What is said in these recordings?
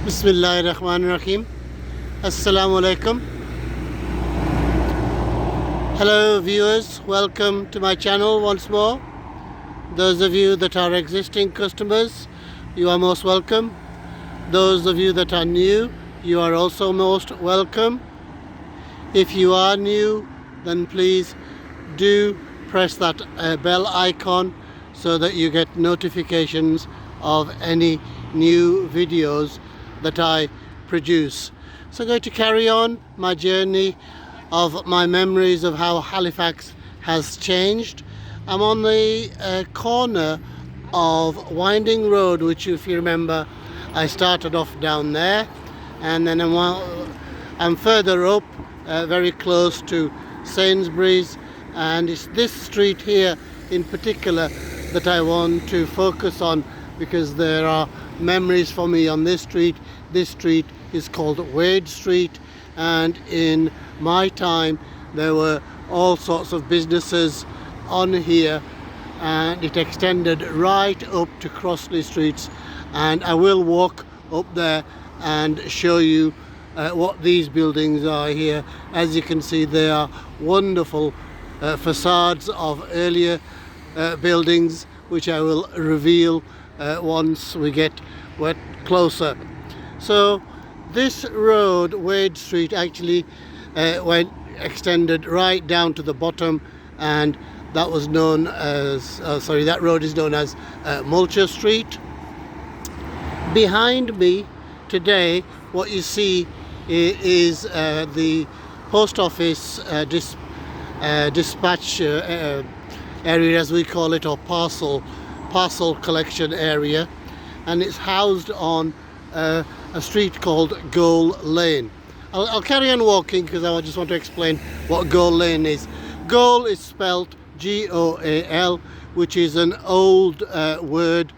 Bismillahirrahmanirrahim. Assalamu alaikum. Hello viewers, welcome to my channel once more. Those of you that are existing customers, you are most welcome. Those of you that are new, you are also most welcome. If you are new, then please do press that bell icon so that you get notifications of any new videos that I produce. So I'm going to carry on my journey of my memories of how Halifax has changed. I'm on the corner of Winding Road, which, if you remember, I started off down there, and then I'm further up, very close to Sainsbury's, and it's this street here in particular that I want to focus on because there are memories for me on this street. This street is called Ward Street, and in my time there were all sorts of businesses on here, and it extended right up to Crossley Streets, and I will walk up there and show you what these buildings are here. As you can see, they are wonderful facades of earlier buildings, which I will reveal once we get closer. So this road, Wade Street, actually extended right down to the bottom, and that was known as that road is known as Mulcher Street. Behind me today, what you see is the post office dispatch area, as we call it, or parcel collection area, and it's housed on a street called Goal Lane. I'll carry on walking because I just want to explain what Goal Lane is. Goal is spelt G-O-A-L, which is an old word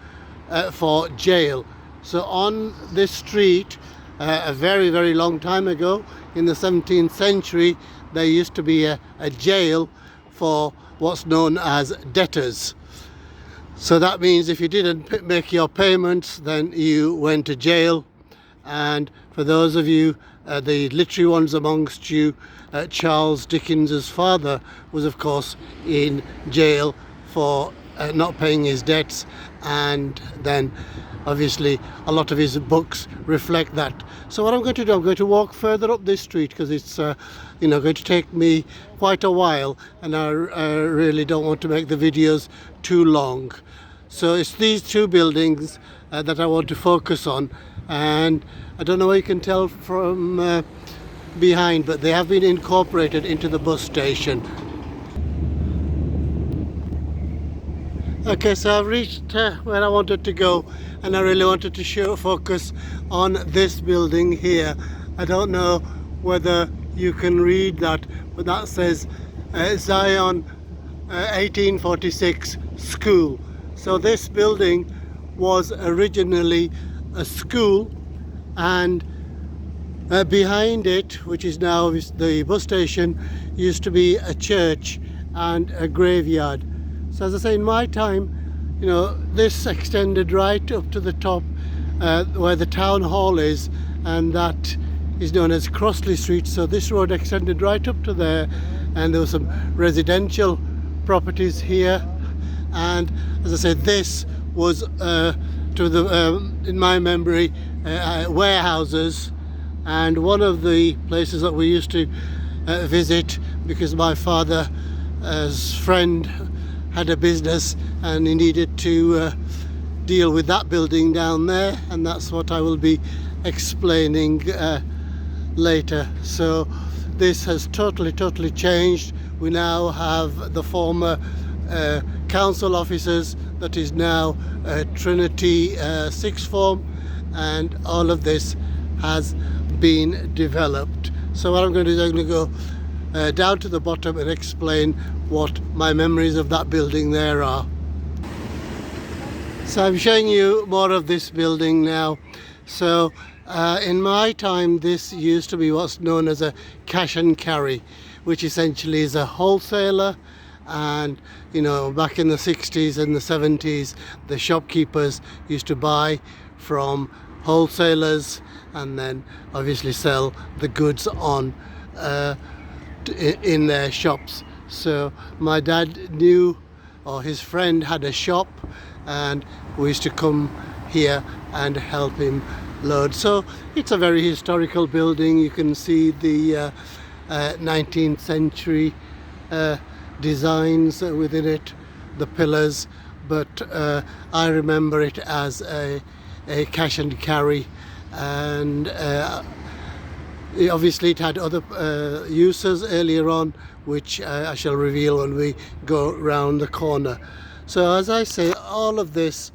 for jail. So on this street, a very, very long time ago, in the 17th century, there used to be a jail for what's known as debtors. So that means if you didn't make your payments, then you went to jail. And for those of you, the literary ones amongst you, Charles Dickens's father was, of course, in jail for not paying his debts, and then obviously a lot of his books reflect that. So what I'm going to do, I'm going to walk further up this street because it's going to take me quite a while, and I really don't want to make the videos too long. So it's these two buildings that I want to focus on, and I don't know what you can tell from behind, but they have been incorporated into the bus station. Okay, so I've reached where I wanted to go, and I really wanted to focus on this building here. I don't know whether you can read that, but that says Zion 1846 School. So this building was originally a school, and behind it, which is now the bus station, used to be a church and a graveyard. So as I say, in my time, this extended right up to the top where the town hall is, and that is known as Crossley Street. So this road extended right up to there, and there were some residential properties here. And as I said, this was in my memory, warehouses, and one of the places that we used to visit, because my father's friend had a business and he needed to deal with that building down there, and that's what I will be explaining later. So this has totally changed. We now have the former council offices, that is now Trinity sixth form, and all of this has been developed. So what I'm going to do is I'm going to go down to the bottom and explain what my memories of that building there are. So I'm showing you more of this building now. So in my time, this used to be what's known as a cash and carry, which essentially is a wholesaler. And back in the 60s and the 70s, the shopkeepers used to buy from wholesalers, and then obviously sell the goods on in their shops. So my dad knew, or his friend had a shop, and we used to come here and help him load. So it's a very historical building. You can see the 19th century designs within it, the pillars, but I remember it as a cash and carry, and obviously it had other uses earlier on, which I shall reveal when we go round the corner. So as I say, all of this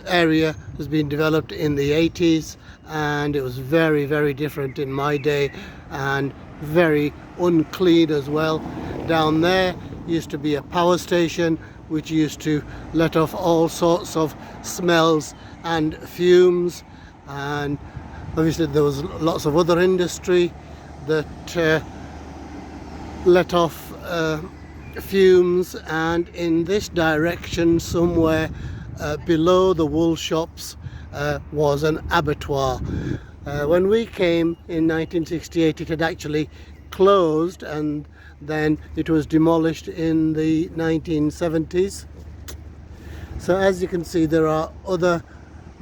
area has been developed in the 80s, and it was very, very different in my day, and very unclean as well. Down there used to be a power station which used to let off all sorts of smells and fumes, and obviously there was lots of other industry that let off fumes. And in this direction somewhere below the wool shops was an abattoir. When we came in 1968 it had actually closed, and then it was demolished in the 1970s. So as you can see, there are other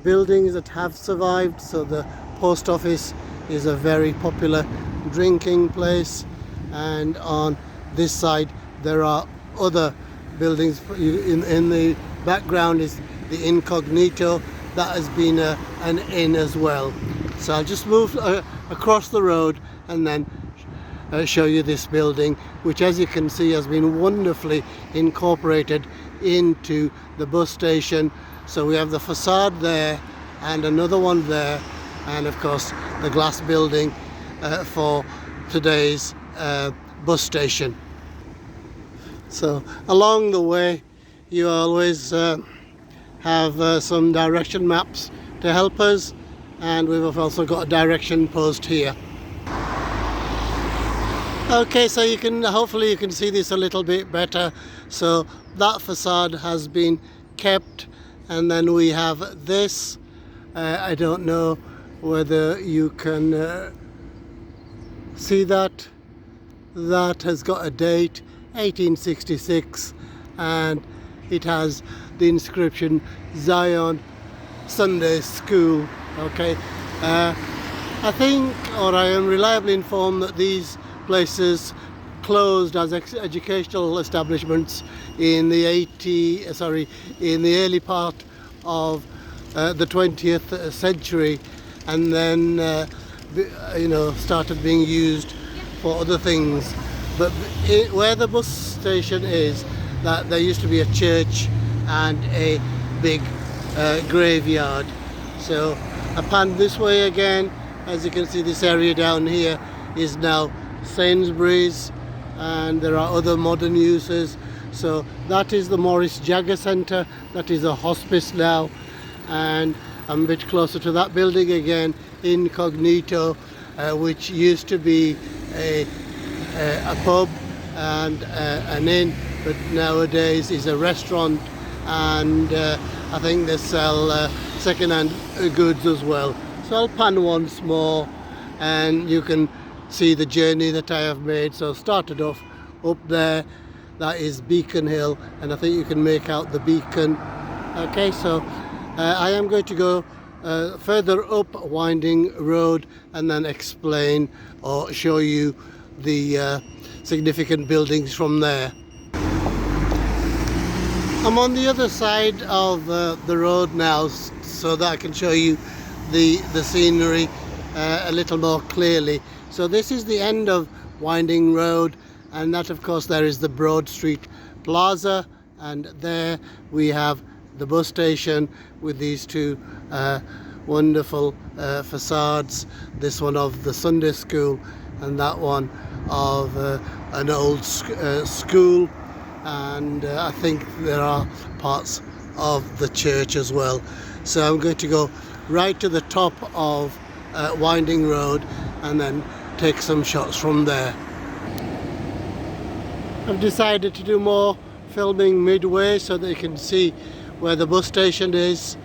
buildings that have survived. So the post office is a very popular drinking place, and on this side there are other buildings. In the background is the Incognito. That has been an inn as well. So I'll just move across the road and then show you this building, which, as you can see, has been wonderfully incorporated into the bus station. So we have the facade there and another one there, and of course the glass building for today's bus station. So along the way you always have some direction maps to help us, and we've also got a direction post here. Okay, so hopefully you can see this a little bit better. So that facade has been kept, and then we have this. I don't know whether you can see that. That has got a date, 1866, and it has the inscription Zion Sunday School. Okay, I think, or I am reliably informed, that these places closed as educational establishments in the early part of the 20th century, and then started being used for other things. But where the bus station is, that there used to be a church and a big graveyard. So I pan this way again. As you can see, this area down here is now Sainsbury's, and there are other modern uses. So that is the Maurice Jagger Centre. That is a hospice now, and I'm a bit closer to that building again, Incognito, which used to be a pub and an inn, but nowadays is a restaurant, and I think they sell second-hand goods as well. So I'll pan once more, and you can see the journey that I have made. So started off up there, that is Beacon Hill, and I think you can make out the beacon. Okay, so I am going to go further up Winding Road and then explain or show you the significant buildings from there. I'm on the other side of the road now, so that I can show you the scenery a little more clearly. So this is the end of Winding Road, and that, of course, there is the Broad Street Plaza, and there we have the bus station with these two wonderful facades, this one of the Sunday School and that one of an old school, and I think there are parts of the church as well. So I'm going to go right to the top of Winding Road and then take some shots from there. I've decided to do more filming midway so that you can see where the bus station is.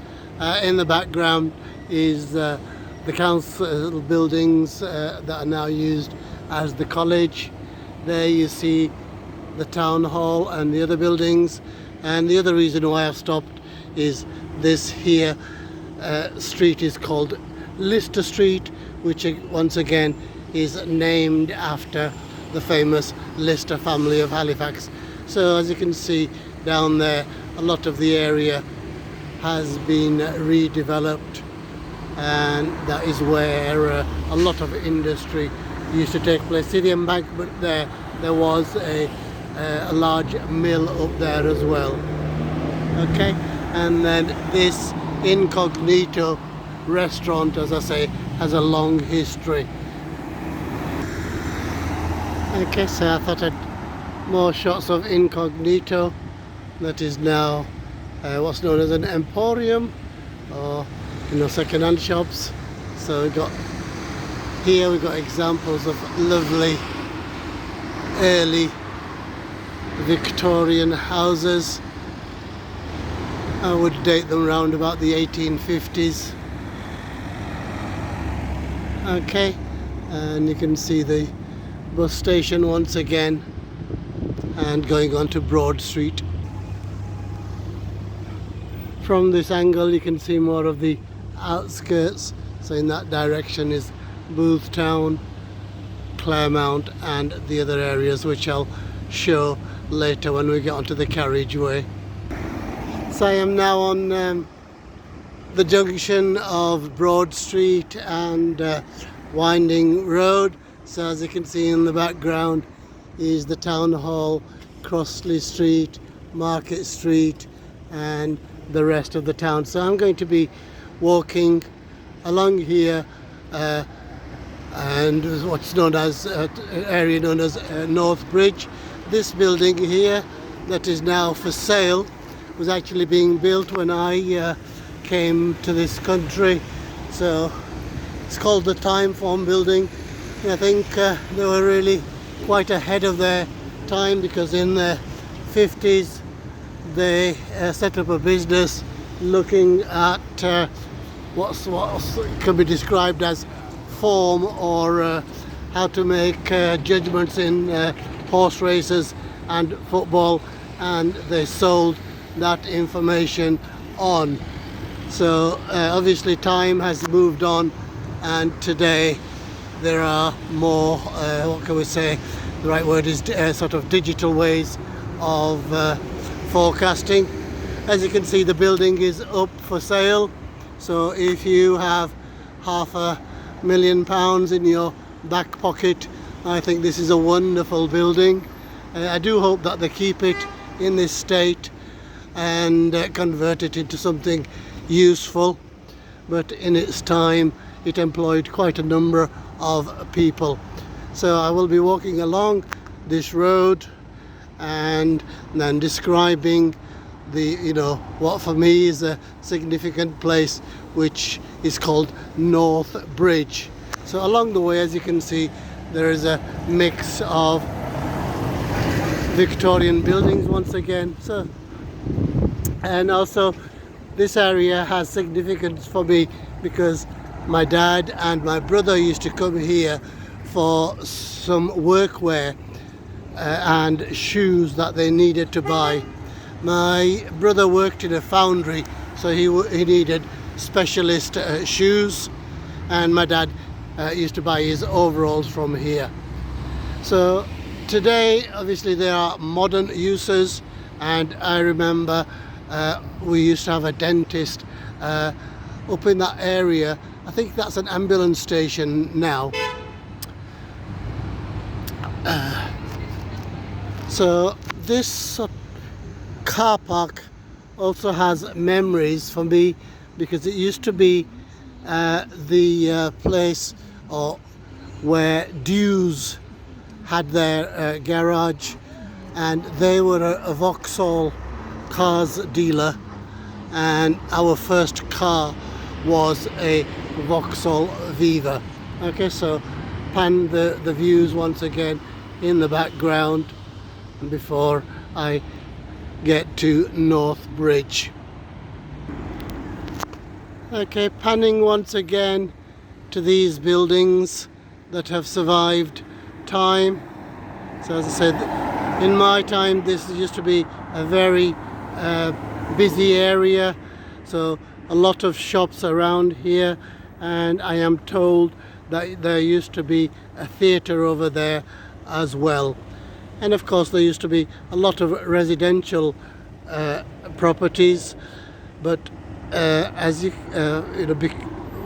In the background is the council buildings that are now used as the college. There you see the town hall and the other buildings, and the other reason why I've stopped is this here street is called Lister Street, which once again is named after the famous Lister family of Halifax. So as you can see down there, a lot of the area has been redeveloped, and that is where a lot of industry used to take place. See the embankment there, there was a large mill up there as well. Okay, and then this incognito restaurant, as I say, has a long history. Okay, so I thought I'd more shots of incognito. That is now what's known as an emporium, or second-hand shops. So we've got examples of lovely early Victorian houses. I would date them round about the 1850s. Okay, and you can see the bus station once again, and going on to Broad Street. From this angle you can see more of the outskirts, so in that direction is Boothtown, Claremont and the other areas, which I'll show later when we get onto the carriageway. So I am now on the junction of Broad Street and Winding Road. So as you can see in the background is the Town Hall, Crossley Street, Market Street and the rest of the town. So I'm going to be walking along here and what's known as area known as North Bridge. This building here that is now for sale was actually being built when I came to this country. So it's called the Time Form Building. And I think they were really quite ahead of their time, because in the 50s they set up a business looking at what can be described as form, or how to make judgments in horse races and football, and they sold that information on. So obviously time has moved on, and today there are more, what can we say, the right word is sort of digital ways of forecasting. As you can see, the building is up for sale, so if you have £500,000 in your back pocket, I think this is a wonderful building. I do hope that they keep it in this state and convert it into something useful, but in its time it employed quite a number of people. So I will be walking along this road and then describing the, what for me is a significant place, which is called North Bridge. So along the way, as you can see, there is a mix of Victorian buildings once again. So, and also this area has significance for me because my dad and my brother used to come here for some workwear and shoes that they needed to buy. My brother worked in a foundry, so he needed specialist shoes, and my dad used to buy his overalls from here. So today obviously there are modern uses, and I remember we used to have a dentist up in that area. I think that's an ambulance station now. So this car park also has memories for me, because it used to be the place where Dews had their garage, and they were a Vauxhall cars dealer, and our first car was a Vauxhall Viva. Okay, so pan the views once again in the background before I get to North Bridge. Okay, panning once again to these buildings that have survived time. So as I said, in my time this used to be a very busy area, so a lot of shops around here, and I am told that there used to be a theatre over there as well. And of course there used to be a lot of residential properties, but as you know,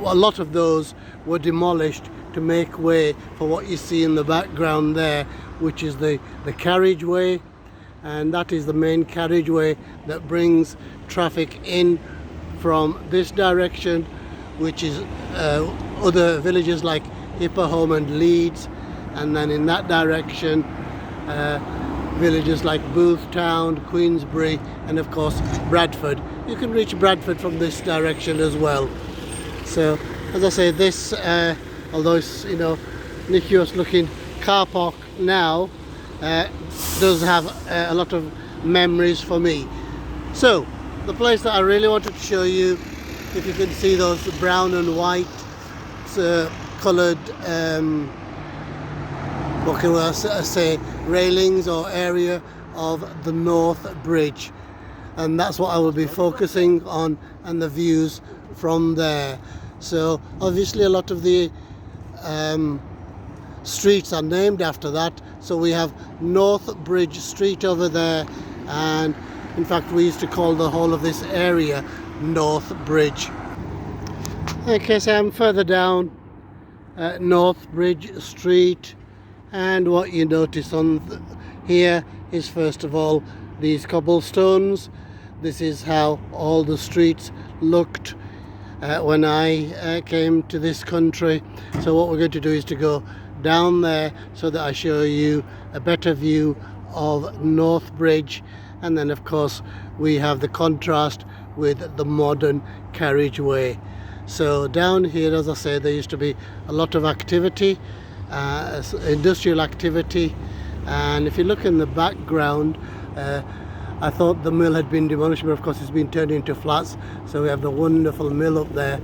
a lot of those were demolished to make way for what you see in the background there, which is the carriageway, and that is the main carriageway that brings traffic in from this direction, which is other villages like Ipperholm and Leeds, and then in that direction villages like Boothtown, Queensbury, and of course Bradford. You can reach Bradford from this direction as well. So as I say, this although it's, you know, nichios looking car park now, does have a lot of memories for me. So the place that I really wanted to show you, if you can see those brown and white coloured what can I say, railings or area of the North Bridge, and that's what I will be focusing on, and the views from there. So obviously a lot of the streets are named after that. So we have North Bridge Street over there, and in fact we used to call the whole of this area North Bridge. Okay, so I'm further down North Bridge Street, and what you notice on here is first of all these cobblestones. This is how all the streets looked when I came to this country. So what we're going to do is to go down there so that I show you a better view of North Bridge, and then of course we have the contrast with the modern carriageway. So down here, as I said, there used to be a lot of activity, industrial activity, and if you look in the background, I thought the mill had been demolished, but of course it's been turned into flats. So we have the wonderful mill up there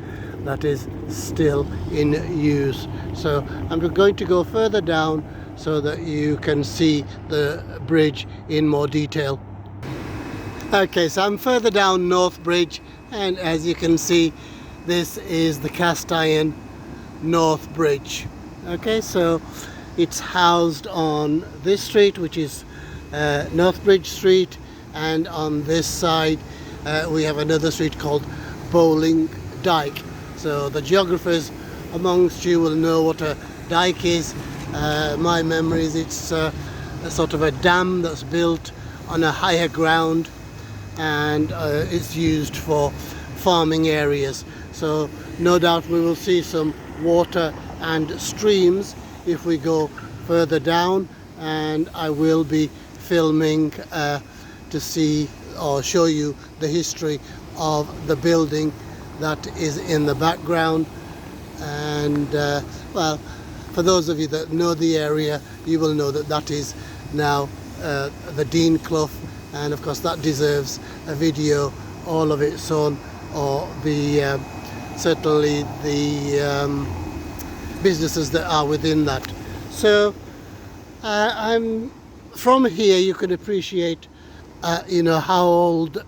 that is still in use. So I'm going to go further down so that you can see the bridge in more detail. Okay, so I'm further down North Bridge, and as you can see, this is the cast iron North Bridge. Okay, so it's housed on this street, which is North Bridge Street, and on this side we have another street called Bowling Dyke. So the geographers amongst you will know what a dyke is. My memory is it's a sort of a dam that's built on a higher ground, and it's used for farming areas. So no doubt we will see some water and streams if we go further down, and I will be filming to see or show you the history of the building that is in the background. And well, for those of you that know the area, you will know that that is now the Dean Clough, and of course that deserves a video all of its own, or the certainly the businesses that are within that. So I'm from here, you can appreciate you know how old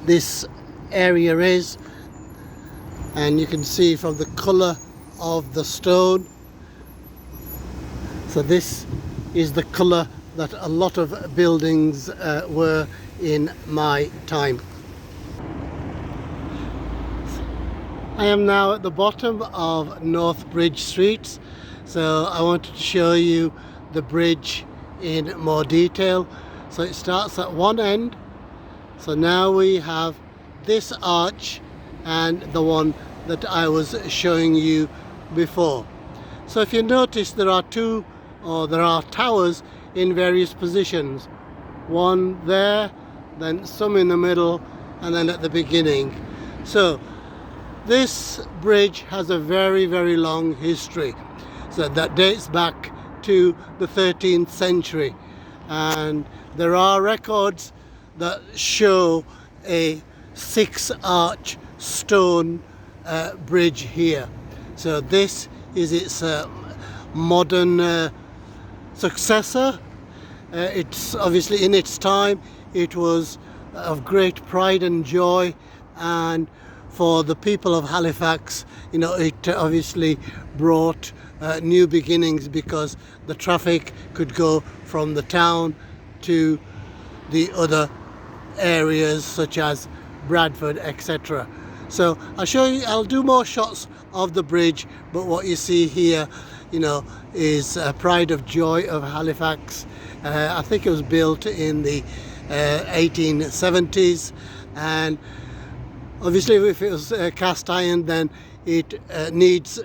this area is, and you can see from the colour of the stone. So this is the colour that a lot of buildings were in my time. I am now at the bottom of North Bridge Street, so I wanted to show you the bridge in more detail. So it starts at one end, so now we have this arch and the one that I was showing you before. So if you notice, there are towers in various positions, one there, then some in the middle, and then at the beginning. So this bridge has a very, very long history, so that dates back to the 13th century, and there are records that show a 6-arch stone bridge here. So this is its modern successor. It's obviously, in its time, it was of great pride and joy, and for the people of Halifax, you know, it obviously brought new beginnings, because the traffic could go from the town to the other areas such as Bradford, etc. So I'll do more shots of the bridge, but what you see here, you know, is a pride of joy of Halifax. I think it was built in the 1870s, and obviously if it was cast iron, then it needs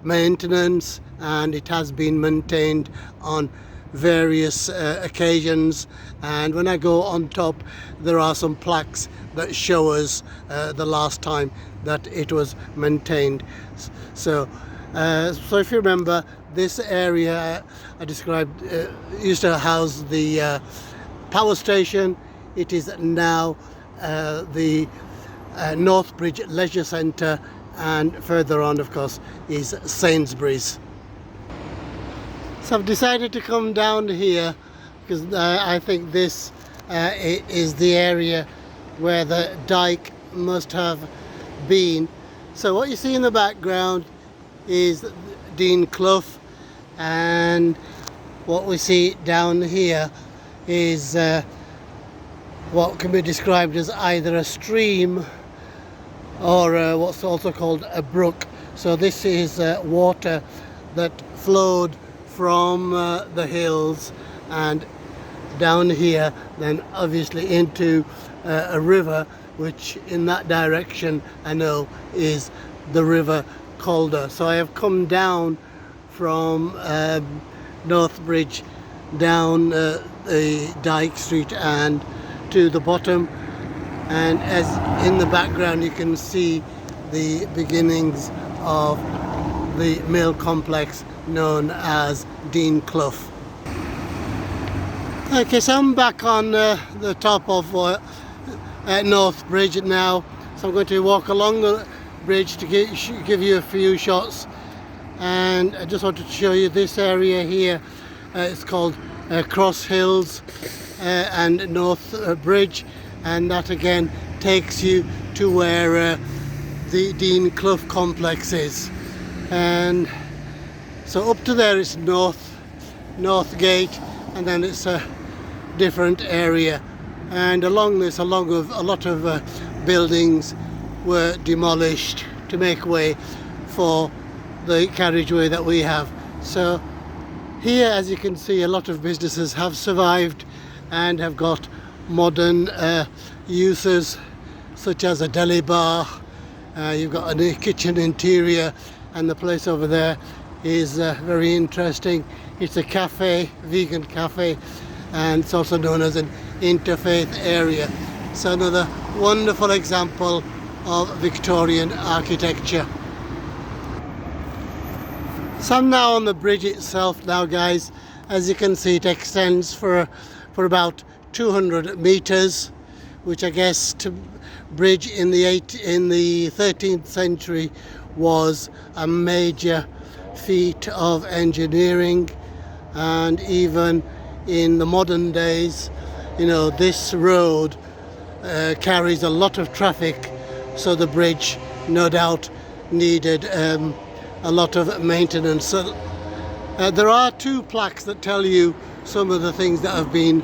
maintenance, and it has been maintained on various occasions. And when I go on top, there are some plaques that show us the last time that it was maintained. So if you remember, this area I described used to house the power station. It is now the Northbridge Leisure Centre, and further on, of course, is Sainsbury's. So I've decided to come down here because I think this is the area where the dike must have been. So what you see in the background is Dean Clough, and what we see down here is what can be described as either a stream or what's also called a brook. So this is water that flowed from the hills and down here, then obviously into a river, which in that direction I know is the River Calder. So I have come down from Northbridge down the Dyke Street and to the bottom, and as in the background you can see the beginnings of the mill complex known as Dean Clough. Okay, so I'm back on the top of North Bridge now, so I'm going to walk along the bridge to give you a few shots, and I just wanted to show you this area here. It's called Cross Hills and North Bridge, and that again takes you to where the Dean Clough complex is. And so up to there is North Gate, and then it's a different area. And along this, along with a lot of buildings were demolished to make way for the carriageway that we have. So here, as you can see, a lot of businesses have survived and have got modern uses, such as a deli bar. You've got a kitchen interior, and the place over there is very interesting. It's a cafe, vegan cafe, and it's also known as an interfaith area. So another wonderful example of Victorian architecture. So I'm now on the bridge itself now, guys. As you can see, it extends for about 200 meters, which I guess to bridge in the 13th century was a major feat of engineering. And even in the modern days, you know, this road carries a lot of traffic, so the bridge no doubt needed a lot of maintenance. So, there are two plaques that tell you some of the things that have been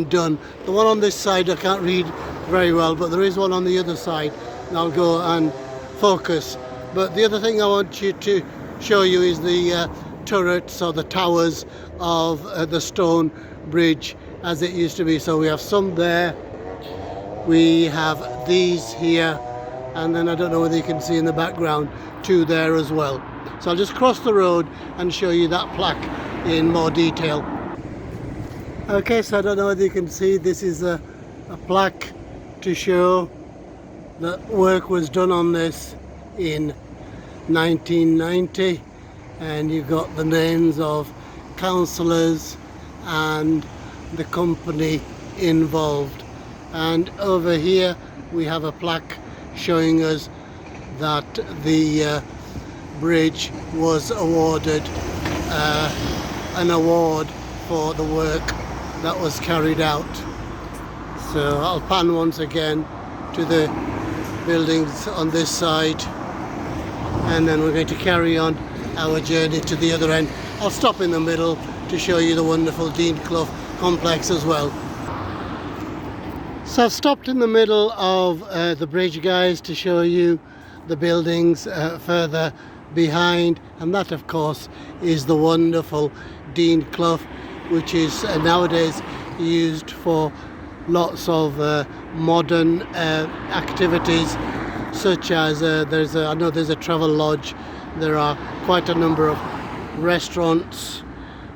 done. The one on this side I can't read very well, but there is one on the other side, and I'll go and focus. But the other thing I want you to show you is the turrets or the towers of the stone bridge as it used to be. So we have some there, we have these here, and then I don't know whether you can see in the background two there as well. So I'll just cross the road and show you that plaque in more detail. Okay, so I don't know whether you can see, this is a plaque to show that work was done on this in 1990, and you've got the names of councillors and the company involved. And over here we have a plaque showing us that the bridge was awarded an award for the work that was carried out. So I'll pan once again to the buildings on this side, and then we're going to carry on our journey to the other end. I'll stop in the middle to show you the wonderful Dean Clough complex as well. So I've stopped in the middle of the bridge, guys, to show you the buildings further behind, and that of course is the wonderful Dean Clough, which is nowadays used for lots of modern activities, such as I know there's a travel lodge, there are quite a number of restaurants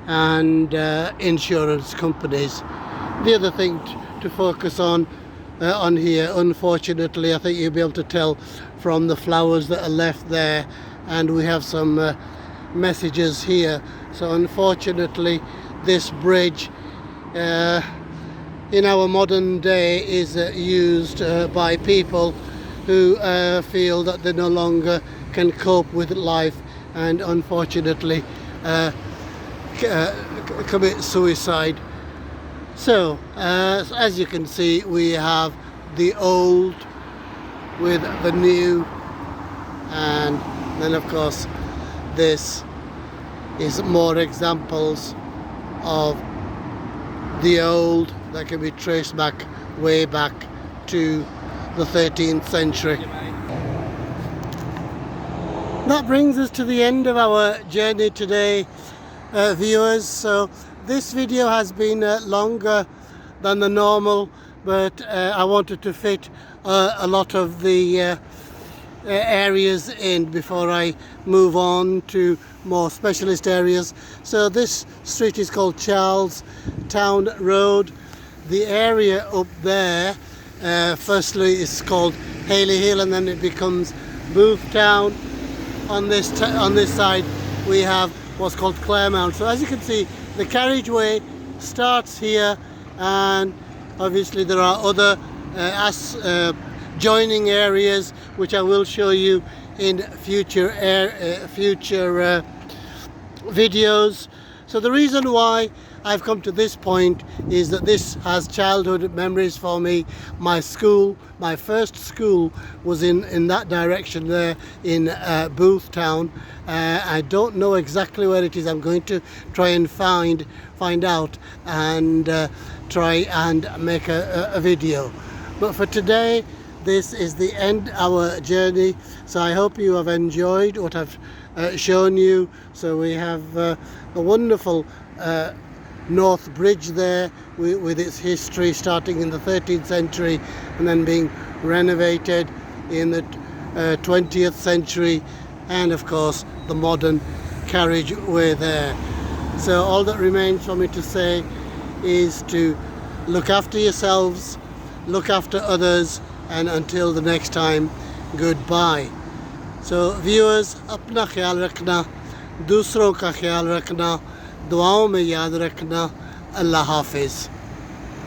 and insurance companies. The other thing to focus on here, unfortunately, I think you'll be able to tell from the flowers that are left there, and we have some messages here. So unfortunately this bridge in our modern day is used by people who feel that they no longer can cope with life, and unfortunately commit suicide. So as you can see, we have the old with the new, and then of course this is more examples of the old that can be traced back way back to the 13th century. That brings us to the end of our journey today, viewers. So this video has been longer than the normal, but I wanted to fit a lot of the areas in before I move on to more specialist areas. So this street is called Charles Town Road. The area up there firstly is called Haley Hill, and then it becomes Booth Town. On this side we have what's called Claremont. So as you can see, the carriageway starts here, and obviously there are other joining areas which I will show you in future videos. So the reason why I've come to this point is that this has childhood memories for me. My school, my first school, was in that direction there in Booth Town. I don't know exactly where it is. I'm going to try and find out and try and make a video. But for today, this is the end of our journey. So I hope you have enjoyed what I've shown you. So we have the wonderful North Bridge there with its history starting in the 13th century and then being renovated in the 20th century, and of course the modern carriageway there. So all that remains for me to say is to look after yourselves, look after others, and until the next time, goodbye. So viewers, अपना ख्याल रखना, दूसरों का ख्याल रखना, दुआओं में याद रखना. अल्लाह हाफिज़.